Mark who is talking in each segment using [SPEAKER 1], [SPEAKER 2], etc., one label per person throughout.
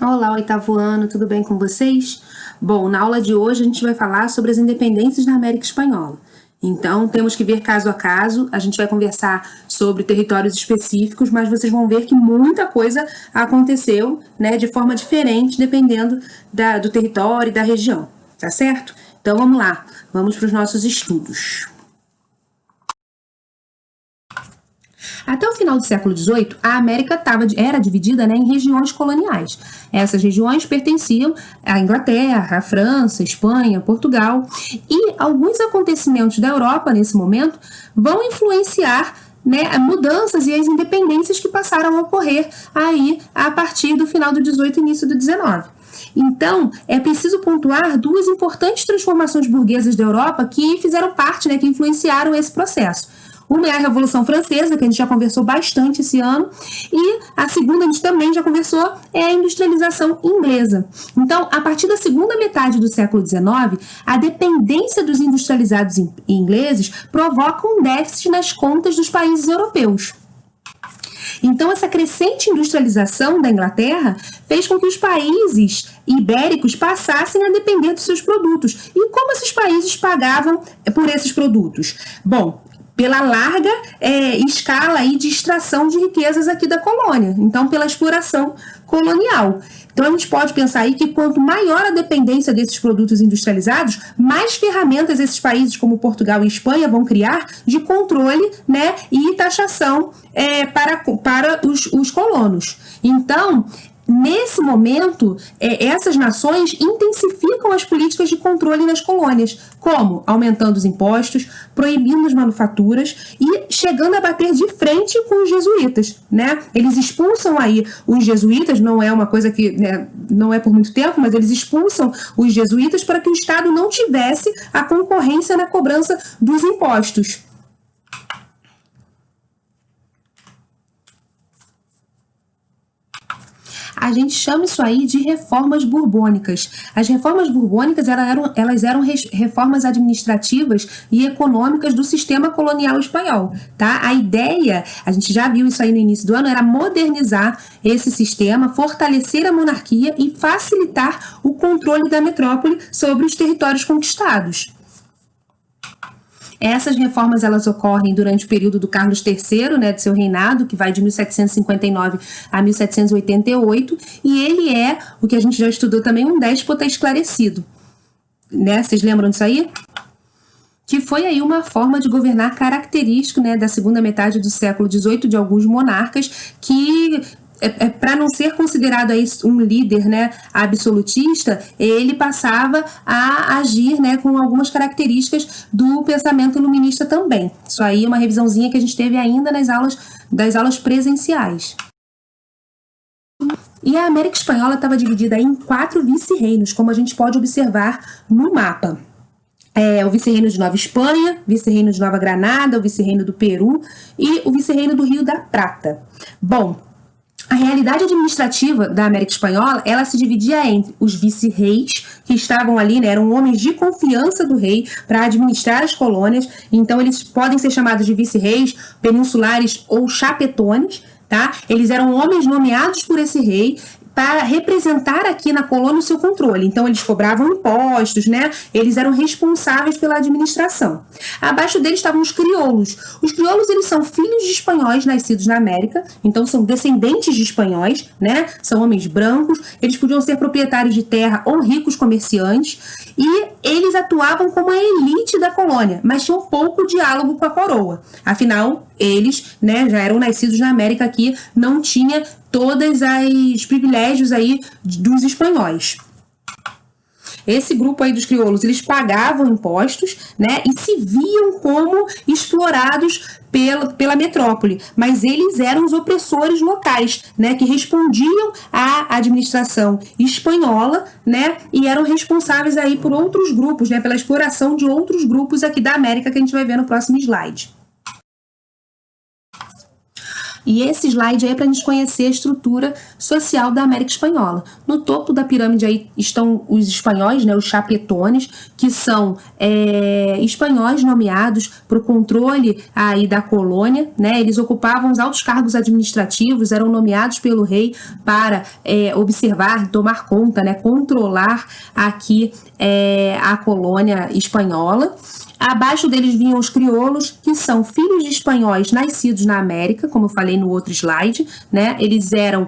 [SPEAKER 1] Olá, oitavo ano, tudo bem com vocês? Bom, na aula de hoje a gente vai falar sobre as independências da América Espanhola. Então, temos que ver caso a caso, a gente vai conversar sobre territórios específicos, mas vocês vão ver que muita coisa aconteceu, né, de forma diferente, dependendo do território e da região, tá certo? Então, vamos lá, vamos para os nossos estudos. Até o final do século XVIII, a América era dividida, né, em regiões coloniais. Essas regiões pertenciam à Inglaterra, à França, Espanha, Portugal. E alguns acontecimentos da Europa, nesse momento, vão influenciar, né, mudanças e as independências que passaram a ocorrer aí a partir do final do XVIII e início do XIX. Então, é preciso pontuar duas importantes transformações burguesas da Europa que fizeram parte, né, que influenciaram esse processo. Uma é a Revolução Francesa, que a gente já conversou bastante esse ano, e a segunda, a gente também já conversou, é a industrialização inglesa. Então, a partir da segunda metade do século XIX, a dependência dos industrializados ingleses provoca um déficit nas contas dos países europeus. Então, essa crescente industrialização da Inglaterra fez com que os países ibéricos passassem a depender dos seus produtos. E como esses países pagavam por esses produtos? Bom, pela larga escala aí de extração de riquezas aqui da colônia, então pela exploração colonial. Então a gente pode pensar aí que quanto maior a dependência desses produtos industrializados, mais ferramentas esses países como Portugal e Espanha vão criar de controle, né, e taxação para os colonos. Então, nesse momento, essas nações intensificam as políticas de controle nas colônias, como aumentando os impostos, proibindo as manufaturas e chegando a bater de frente com os jesuítas, né? Eles expulsam aí os jesuítas, não é uma coisa que, né, não é por muito tempo, mas eles expulsam os jesuítas para que o Estado não tivesse a concorrência na cobrança dos impostos. A gente chama isso aí de reformas borbônicas. As reformas borbônicas elas eram reformas administrativas e econômicas do sistema colonial espanhol. Tá? A ideia, a gente já viu isso aí no início do ano, era modernizar esse sistema, fortalecer a monarquia e facilitar o controle da metrópole sobre os territórios conquistados. Essas reformas elas ocorrem durante o período do Carlos III, né, de seu reinado, que vai de 1759 a 1788, e ele é, o que a gente já estudou também, um déspota esclarecido. Né? Vocês lembram disso aí? Que foi aí uma forma de governar característico, né, da segunda metade do século XVIII de alguns monarcas que para não ser considerado aí um líder, né, absolutista, ele passava a agir, né, com algumas características do pensamento iluminista também. Isso aí é uma revisãozinha que a gente teve ainda das aulas presenciais. E a América Espanhola estava dividida em 4 vice-reinos, como a gente pode observar no mapa. O vice-reino de Nova Espanha, vice-reino de Nova Granada, o vice-reino do Peru e o vice-reino do Rio da Prata. Bom, a realidade administrativa da América Espanhola, ela se dividia entre os vice-reis, que estavam ali, né, eram homens de confiança do rei para administrar as colônias, então eles podem ser chamados de vice-reis, peninsulares ou chapetones, tá? Eles eram homens nomeados por esse rei para representar aqui na colônia o seu controle. Então, eles cobravam impostos, né? Eles eram responsáveis pela administração. Abaixo deles estavam os crioulos. Os crioulos, eles são filhos de espanhóis nascidos na América, então são descendentes de espanhóis, né? São homens brancos, eles podiam ser proprietários de terra ou ricos comerciantes, e eles atuavam como a elite da colônia, mas tinham pouco diálogo com a coroa. Afinal, eles, né, já eram nascidos na América aqui, não tinha todos os privilégios aí dos espanhóis. Esse grupo aí dos crioulos, eles pagavam impostos, né, e se viam como explorados pela metrópole, mas eles eram os opressores locais, né, que respondiam à administração espanhola, né, e eram responsáveis aí por outros grupos, né, pela exploração de outros grupos aqui da América, que a gente vai ver no próximo slide. E esse slide aí é para a gente conhecer a estrutura social da América Espanhola. No topo da pirâmide aí estão os espanhóis, né, os chapetones, que são espanhóis nomeados para o controle aí da colônia, né? Eles ocupavam os altos cargos administrativos, eram nomeados pelo rei para observar, tomar conta, né, controlar aqui a colônia espanhola. Abaixo deles vinham os crioulos, que são filhos de espanhóis nascidos na América, como eu falei no outro slide, né? Eles eram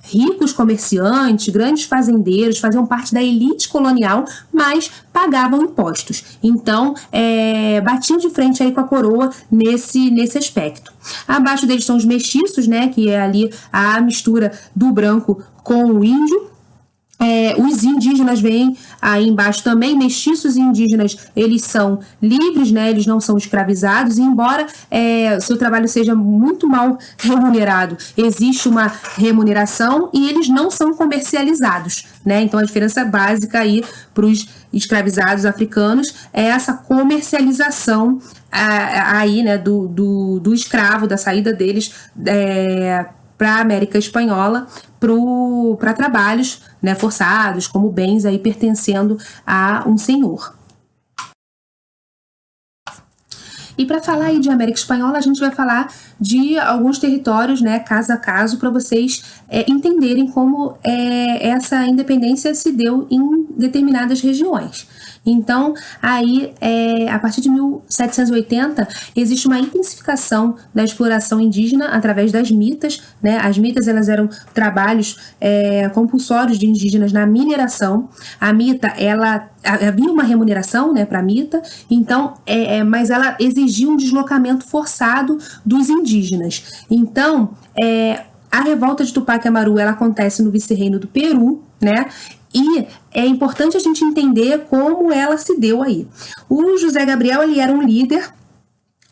[SPEAKER 1] ricos comerciantes, grandes fazendeiros, faziam parte da elite colonial, mas pagavam impostos. Então, batiam de frente aí com a coroa nesse aspecto. Abaixo deles estão os mestiços, né? Que é ali a mistura do branco com o índio. Os indígenas vêm aí embaixo também, mestiços e indígenas, eles são livres, né? Eles não são escravizados, e embora seu trabalho seja muito mal remunerado, existe uma remuneração e eles não são comercializados, né? Então a diferença básica aí para os escravizados africanos é essa comercialização aí, né, do escravo, da saída deles para a América Espanhola para trabalhos, né, forçados, como bens aí pertencendo a um senhor. E para falar aí de América Espanhola, a gente vai falar de alguns territórios, né, caso a caso, para vocês entenderem como essa independência se deu em determinadas regiões. Então, aí, a partir de 1780, existe uma intensificação da exploração indígena através das mitas, né? As mitas, elas eram trabalhos compulsórios de indígenas na mineração. A mita, havia uma remuneração, né, para a mita, então, mas ela exigia um deslocamento forçado dos indígenas. Então, a revolta de Tupac Amaru, ela acontece no vice-reino do Peru, né? E é importante a gente entender como ela se deu aí. O José Gabriel, ele era um líder,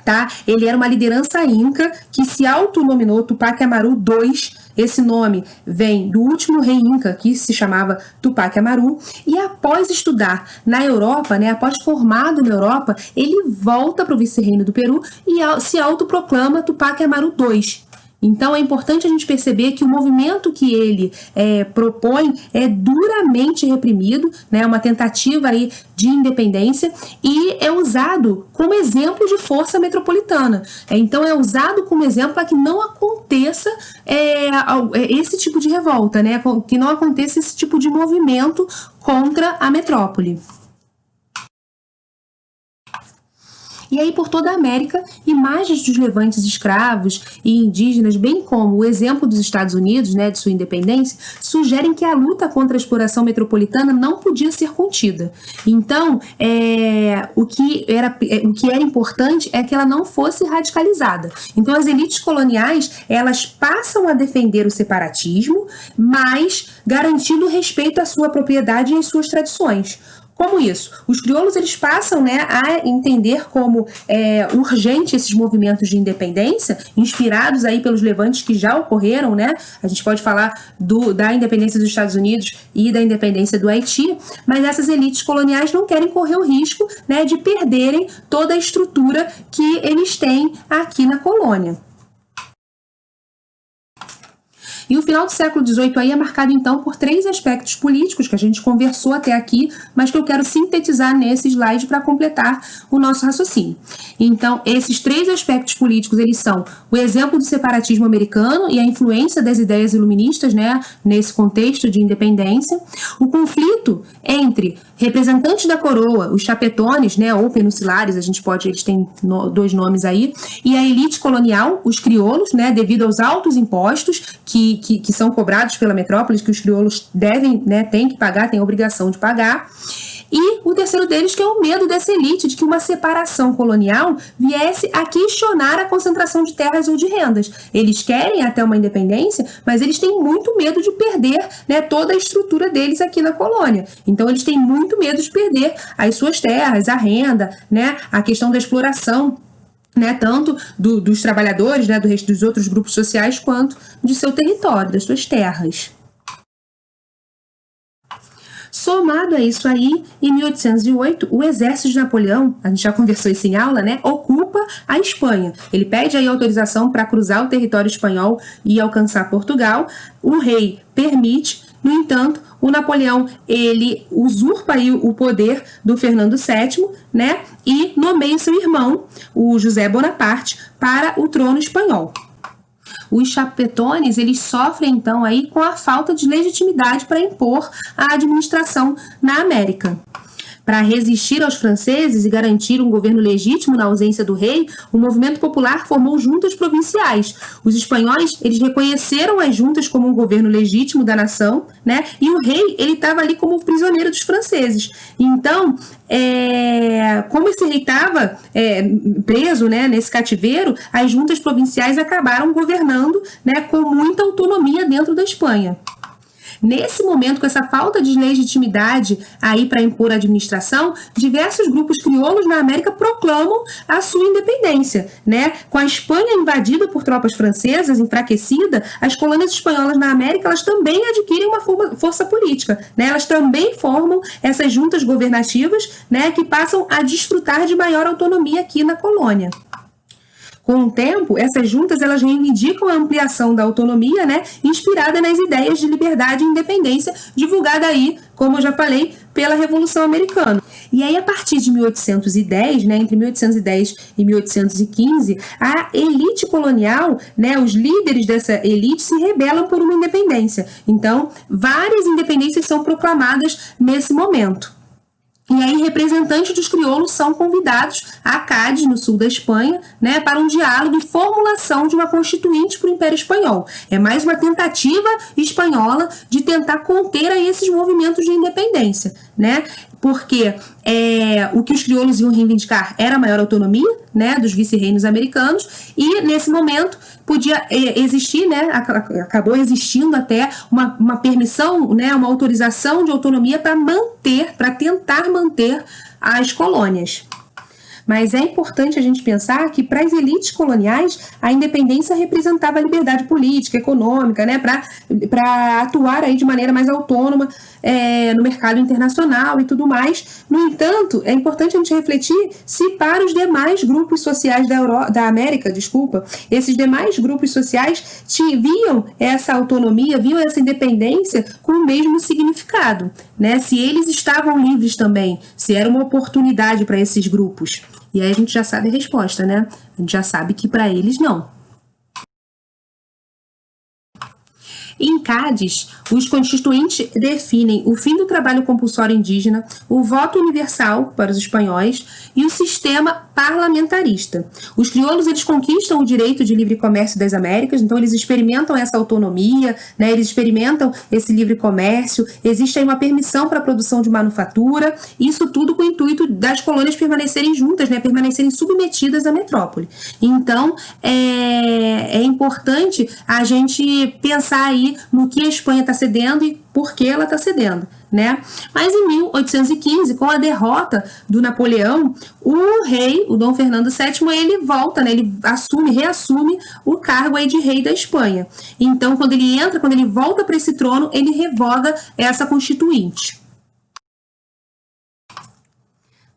[SPEAKER 1] tá? Ele era uma liderança inca que se autonominou Tupac Amaru II. Esse nome vem do último rei inca, que se chamava Tupac Amaru. E após estudar na Europa, né, após formado na Europa, ele volta para o vice-reino do Peru e se autoproclama Tupac Amaru II. Então, é importante a gente perceber que o movimento que ele propõe é duramente reprimido, né, uma tentativa aí de independência, e é usado como exemplo de força metropolitana. Então, é usado como exemplo para que não aconteça esse tipo de revolta, né, que não aconteça esse tipo de movimento contra a metrópole. E aí, por toda a América, imagens dos levantes escravos e indígenas, bem como o exemplo dos Estados Unidos, né, de sua independência, sugerem que a luta contra a exploração metropolitana não podia ser contida. Então, o que era importante é que ela não fosse radicalizada. Então, as elites coloniais, elas passam a defender o separatismo, mas garantindo respeito à sua propriedade e às suas tradições. Como isso? Os crioulos, eles passam, né, a entender como urgente esses movimentos de independência, inspirados aí pelos levantes que já ocorreram, né? A gente pode falar da independência dos Estados Unidos e da independência do Haiti, mas essas elites coloniais não querem correr o risco, né, de perderem toda a estrutura que eles têm aqui na colônia. E o final do século XVIII aí é marcado, então, por 3 aspectos políticos que a gente conversou até aqui, mas que eu quero sintetizar nesse slide para completar o nosso raciocínio. Então, esses 3 aspectos políticos, eles são o exemplo do separatismo americano e a influência das ideias iluministas, né, nesse contexto de independência, o conflito entre representantes da coroa, os chapetones, né, ou peninsuláres, eles têm 2 nomes aí, e a elite colonial, os crioulos, né, devido aos altos impostos que são cobrados pela metrópole, que os crioulos devem, né, têm que pagar, têm a obrigação de pagar. E o terceiro deles, que é o medo dessa elite, de que uma separação colonial viesse a questionar a concentração de terras ou de rendas. Eles querem até uma independência, mas eles têm muito medo de perder, né, toda a estrutura deles aqui na colônia. Então, eles têm muito medo de perder as suas terras, a renda, né, a questão da exploração, né, tanto dos trabalhadores, né, dos outros grupos sociais, quanto de seu território, das suas terras. Somado a isso aí, em 1808, o exército de Napoleão, a gente já conversou isso em aula, né, ocupa a Espanha. Ele pede aí autorização para cruzar o território espanhol e alcançar Portugal. O rei permite. No entanto, o Napoleão, ele usurpa aí o poder do Fernando VII, né, e nomeia seu irmão, o José Bonaparte, para o trono espanhol. Os chapetones, eles sofrem então aí com a falta de legitimidade para impor a administração na América. Para resistir aos franceses e garantir um governo legítimo na ausência do rei, o movimento popular formou juntas provinciais. Os espanhóis, eles reconheceram as juntas como um governo legítimo da nação, né? E o rei, ele estava ali como prisioneiro dos franceses. Então, como esse rei estava preso, né, nesse cativeiro, as juntas provinciais acabaram governando, né, com muita autonomia dentro da Espanha. Nesse momento, com essa falta de legitimidade aí para impor a administração, diversos grupos crioulos na América proclamam a sua independência, né? Com a Espanha invadida por tropas francesas, enfraquecida, as colônias espanholas na América, elas também adquirem uma força política, né? Elas também formam essas juntas governativas, né, que passam a desfrutar de maior autonomia aqui na colônia. Com o tempo, essas juntas elas reivindicam a ampliação da autonomia, né, inspirada nas ideias de liberdade e independência, divulgada aí, como eu já falei, pela Revolução Americana. E aí, a partir de 1810, né, entre 1810 e 1815, a elite colonial, né, os líderes dessa elite se rebelam por uma independência. Então, várias independências são proclamadas nesse momento. E aí, representantes dos crioulos são convidados a Cádiz, no sul da Espanha, né, para um diálogo e formulação de uma constituinte para o Império Espanhol. É mais uma tentativa espanhola de tentar conter aí esses movimentos de independência, né? Porque o que os crioulos iam reivindicar era a maior autonomia, né, dos vice-reinos americanos, e nesse momento podia existir, né, acabou existindo até uma permissão, né, uma autorização de autonomia para tentar manter as colônias. Mas é importante a gente pensar que para as elites coloniais a independência representava a liberdade política, econômica, né, para atuar aí de maneira mais autônoma no mercado internacional e tudo mais. No entanto, é importante a gente refletir se para os demais grupos sociais da América, esses demais grupos sociais viam essa autonomia, viam essa independência com o mesmo significado, né? Se eles estavam livres também, se era uma oportunidade para esses grupos. E aí a gente já sabe a resposta, né? A gente já sabe que para eles não. Em Cádiz, os constituintes definem o fim do trabalho compulsório indígena, o voto universal para os espanhóis e o sistema parlamentarista. Os crioulos, eles conquistam o direito de livre comércio das Américas, então eles experimentam essa autonomia, né, eles experimentam esse livre comércio, existe aí uma permissão para a produção de manufatura, isso tudo com o intuito das colônias permanecerem juntas, né, permanecerem submetidas à metrópole. Então, é importante a gente pensar aí no que a Espanha está cedendo e por que ela está cedendo, né? Mas em 1815, com a derrota do Napoleão, o rei, o Dom Fernando VII, ele volta, né? Ele reassume o cargo aí de rei da Espanha. Então, quando ele volta para esse trono, ele revoga essa constituinte.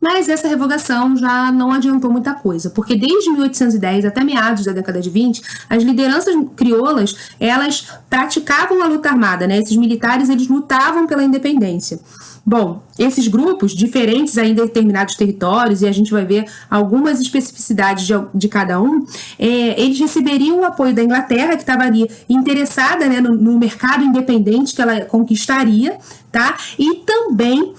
[SPEAKER 1] Mas essa revogação já não adiantou muita coisa, porque desde 1810 até meados da década de 20, as lideranças crioulas, elas praticavam a luta armada, né? Esses militares, eles lutavam pela independência. Bom, esses grupos, diferentes aí em determinados territórios, e a gente vai ver algumas especificidades de cada um, eles receberiam o apoio da Inglaterra, que estava ali interessada, né, no mercado independente que ela conquistaria, tá? E também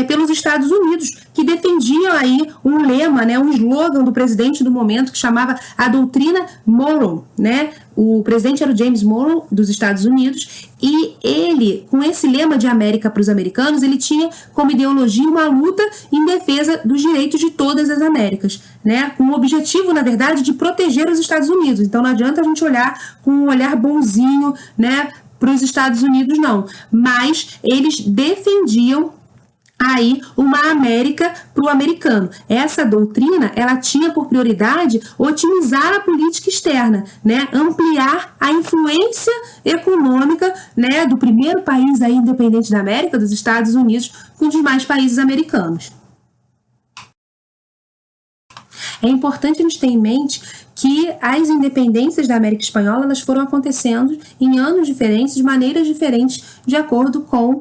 [SPEAKER 1] pelos Estados Unidos, que defendiam aí um lema, né, um slogan do presidente do momento que chamava a doutrina Monroe, né? O presidente era o James Monroe, dos Estados Unidos, e ele, com esse lema de América para os americanos, ele tinha como ideologia uma luta em defesa dos direitos de todas as Américas, né? Com o objetivo, na verdade, de proteger os Estados Unidos. Então não adianta a gente olhar com um olhar bonzinho, né, para os Estados Unidos, não. Mas eles defendiam aí uma América para o americano. Essa doutrina, ela tinha por prioridade otimizar a política externa, né? Ampliar a influência econômica, né, do primeiro país aí independente da América, dos Estados Unidos, com os demais países americanos. É importante a gente ter em mente que as independências da América Espanhola elas foram acontecendo em anos diferentes, de maneiras diferentes, de acordo com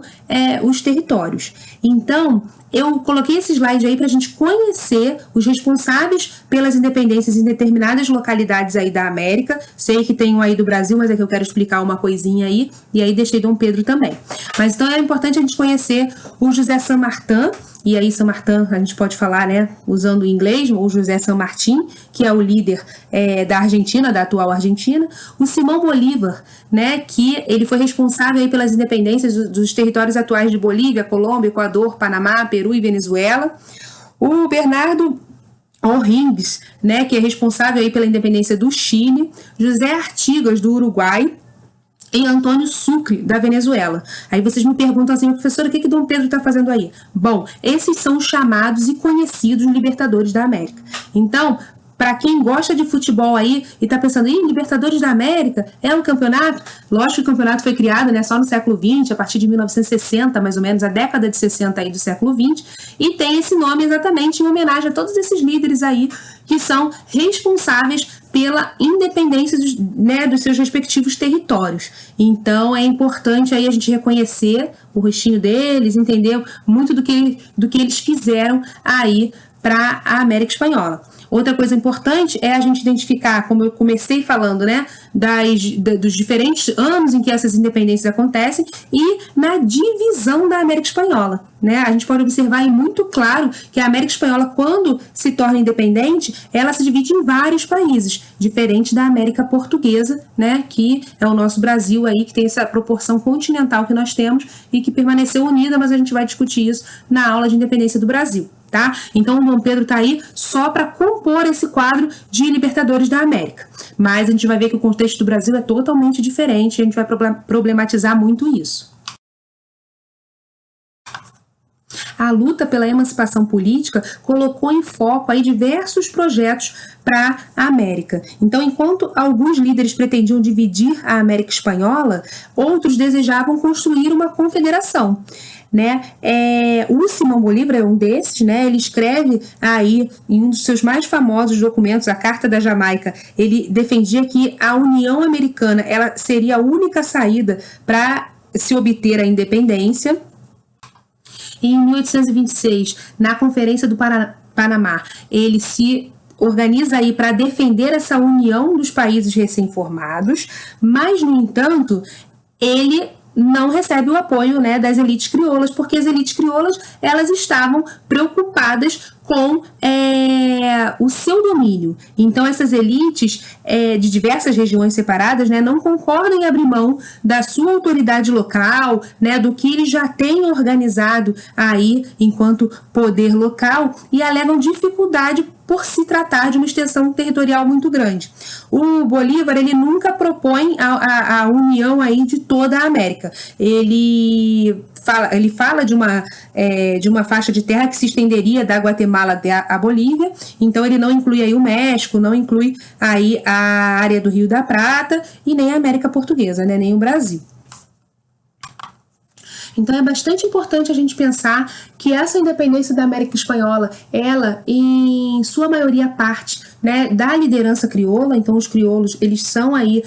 [SPEAKER 1] os territórios. Então, eu coloquei esse slide aí para a gente conhecer os responsáveis pelas independências em determinadas localidades aí da América. Sei que tem um aí do Brasil, mas é que eu quero explicar uma coisinha aí, e aí deixei Dom Pedro também. Mas então é importante a gente conhecer o José San Martín, e aí San Martín a gente pode falar, né, usando o inglês, ou José San Martín, que é o líder da Argentina, da atual Argentina, o Simão Bolívar, né, que ele foi responsável aí pelas independências dos territórios atuais de Bolívia, Colômbia, Equador, Panamá, Peru e Venezuela, o Bernardo O'Higgins, né, que é responsável aí pela independência do Chile, José Artigas, do Uruguai, e Antônio Sucre, da Venezuela. Aí vocês me perguntam assim, professor, o que Dom Pedro está fazendo aí? Bom, esses são os chamados e conhecidos Libertadores da América. Então, para quem gosta de futebol aí e está pensando, Libertadores da América é um campeonato? Lógico que o campeonato foi criado, né, só no século XX, a partir de 1960, mais ou menos, a década de 60 aí do século XX, e tem esse nome exatamente em homenagem a todos esses líderes aí que são responsáveis pela independência dos seus respectivos territórios. Então, é importante aí a gente reconhecer o rostinho deles, entender muito do que eles fizeram aí para a América Espanhola. Outra coisa importante é a gente identificar, como eu comecei falando, né, dos diferentes anos em que essas independências acontecem e na divisão da América Espanhola. Né? A gente pode observar aí muito claro que a América Espanhola, quando se torna independente, ela se divide em vários países, diferente da América Portuguesa, né, que é o nosso Brasil aí, que tem essa proporção continental que nós temos e que permaneceu unida, mas a gente vai discutir isso na aula de independência do Brasil. Tá? Então o Dom Pedro está aí só para compor esse quadro de Libertadores da América. Mas a gente vai ver que o contexto do Brasil é totalmente diferente e a gente vai problematizar muito isso. A luta pela emancipação política colocou em foco aí diversos projetos para a América. Então, enquanto alguns líderes pretendiam dividir a América Espanhola, outros desejavam construir uma confederação. Né? O Simão Bolívar é um desses, né? Ele escreve aí em um dos seus mais famosos documentos, a Carta da Jamaica, ele defendia que a União Americana ela seria a única saída para se obter a independência. E em 1826, na Conferência do Panamá, ele se organiza aí para defender essa união dos países recém-formados, mas, no entanto, ele não recebe o apoio, né, das elites crioulas, porque as elites crioulas elas estavam preocupadas com o seu domínio. Então, essas elites de diversas regiões separadas, né, não concordam em abrir mão da sua autoridade local, né, do que eles já têm organizado aí enquanto poder local e alegam dificuldade por se tratar de uma extensão territorial muito grande. O Bolívar, ele nunca propõe a união aí de toda a América. Ele fala de uma faixa de terra que se estenderia da Guatemala até a Bolívia, então ele não inclui aí o México, não inclui aí a área do Rio da Prata e nem a América Portuguesa, né, nem o Brasil. Então é bastante importante a gente pensar que essa independência da América Espanhola, ela, em sua maioria, parte, né, da liderança crioula. Então os crioulos, eles são aí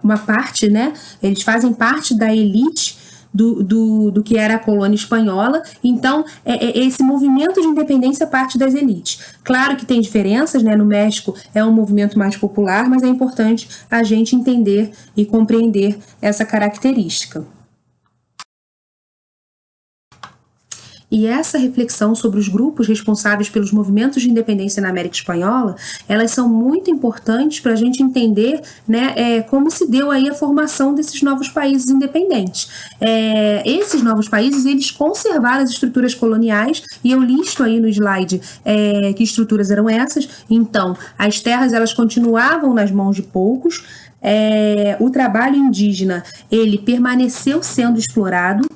[SPEAKER 1] uma parte, né, eles fazem parte da elite do que era a colônia espanhola. Então, esse movimento de independência parte das elites. Claro que tem diferenças, né? No México é um movimento mais popular, mas é importante a gente entender e compreender essa característica. E essa reflexão sobre os grupos responsáveis pelos movimentos de independência na América Espanhola, elas são muito importantes para a gente entender, né, como se deu aí a formação desses novos países independentes. Esses novos países, eles conservaram as estruturas coloniais, e eu listo aí no slide que estruturas eram essas. Então, as terras elas continuavam nas mãos de poucos, o trabalho indígena ele permaneceu sendo explorado,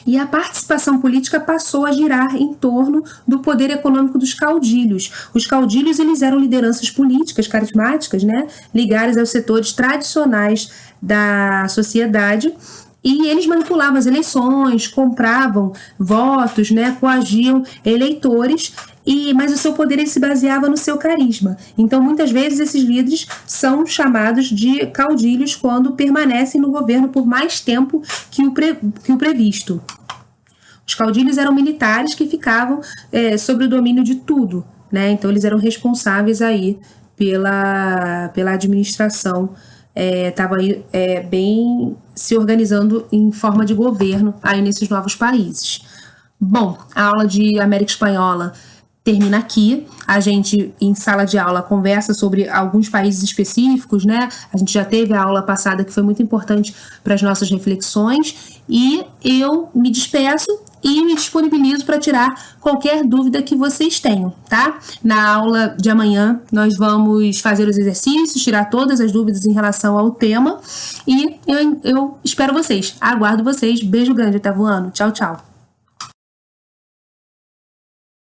[SPEAKER 1] E a participação política passou a girar em torno do poder econômico dos caudilhos. Os caudilhos, eles eram lideranças políticas carismáticas, né, ligadas aos setores tradicionais da sociedade, e eles manipulavam as eleições, compravam votos, né, coagiam eleitores, mas o seu poder ele se baseava no seu carisma. Então, muitas vezes, esses líderes são chamados de caudilhos quando permanecem no governo por mais tempo que o previsto. Os caudilhos eram militares que ficavam sob o domínio de tudo, né? Então, eles eram responsáveis aí pela administração, estava aí bem se organizando em forma de governo aí nesses novos países. Bom, a aula de América Espanhola termina aqui. A gente, em sala de aula, conversa sobre alguns países específicos, né? A gente já teve a aula passada que foi muito importante para as nossas reflexões, e eu me despeço e me disponibilizo para tirar qualquer dúvida que vocês tenham, tá? Na aula de amanhã, nós vamos fazer os exercícios, tirar todas as dúvidas em relação ao tema, e eu espero vocês, aguardo vocês. Beijo grande, até voando. Tchau, tchau.